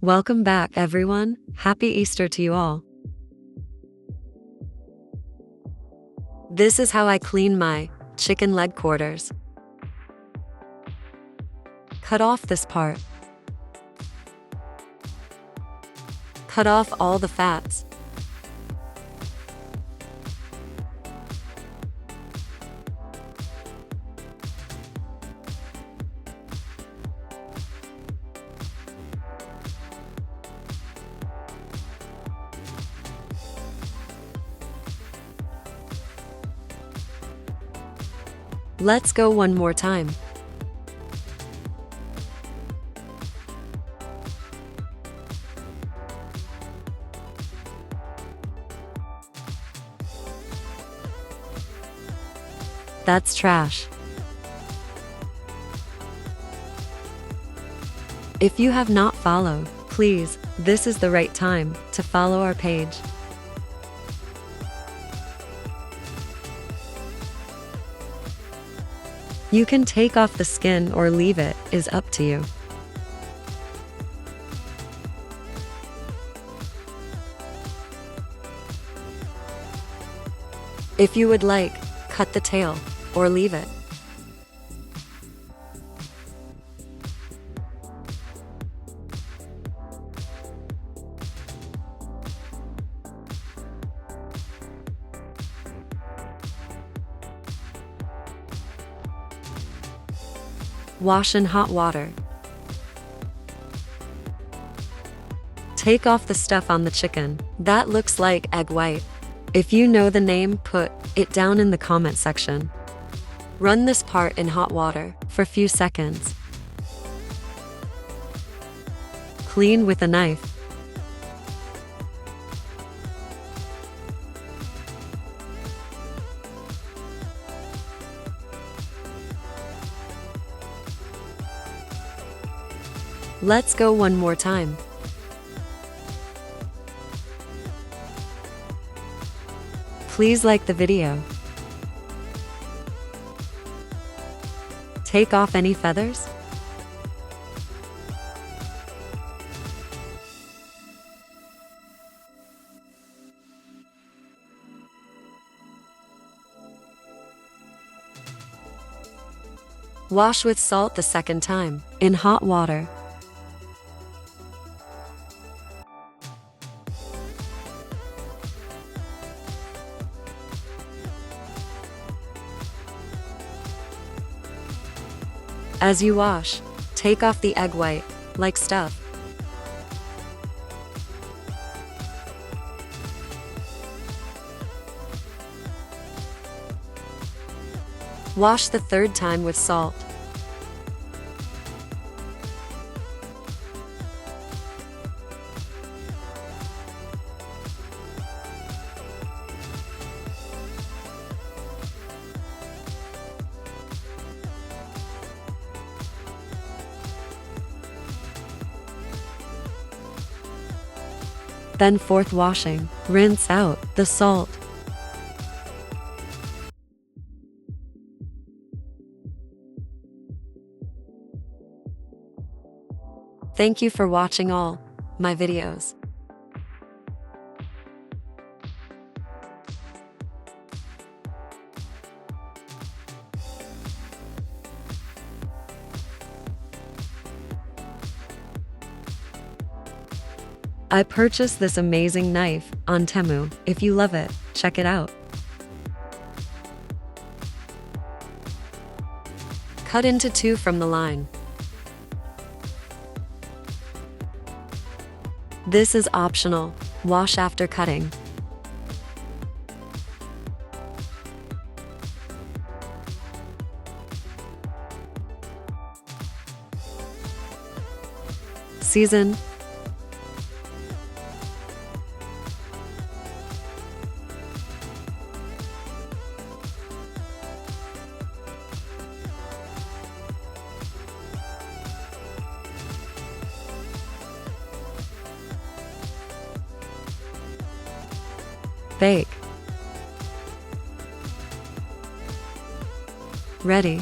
Welcome back, everyone. Happy Easter to you all. This is how I clean my chicken leg quarters. Cut off this part. Cut off all the fats. Let's go one more time. That's trash. If you have not followed, please, this is the right time to follow our page. You can take off the skin or leave it, is up to you. If you would like, cut the tail or leave it. Wash in hot water. Take off the stuff on the chicken. That looks like egg white. If you know the name, put it down in the comment section. Run this part in hot water for a few seconds. Clean with a knife. Let's go one more time. Please like the video. Take off any feathers. Wash with salt the second time, in hot water. As you wash, take off the egg white, like stuff. Wash the third time with salt. Then fourth washing, rinse out the salt. Thank you for watching all my videos. I purchased this amazing knife on Temu. If you love it, check it out. Cut into 2 from the line. This is optional. Wash after cutting. Season. Bake. Ready.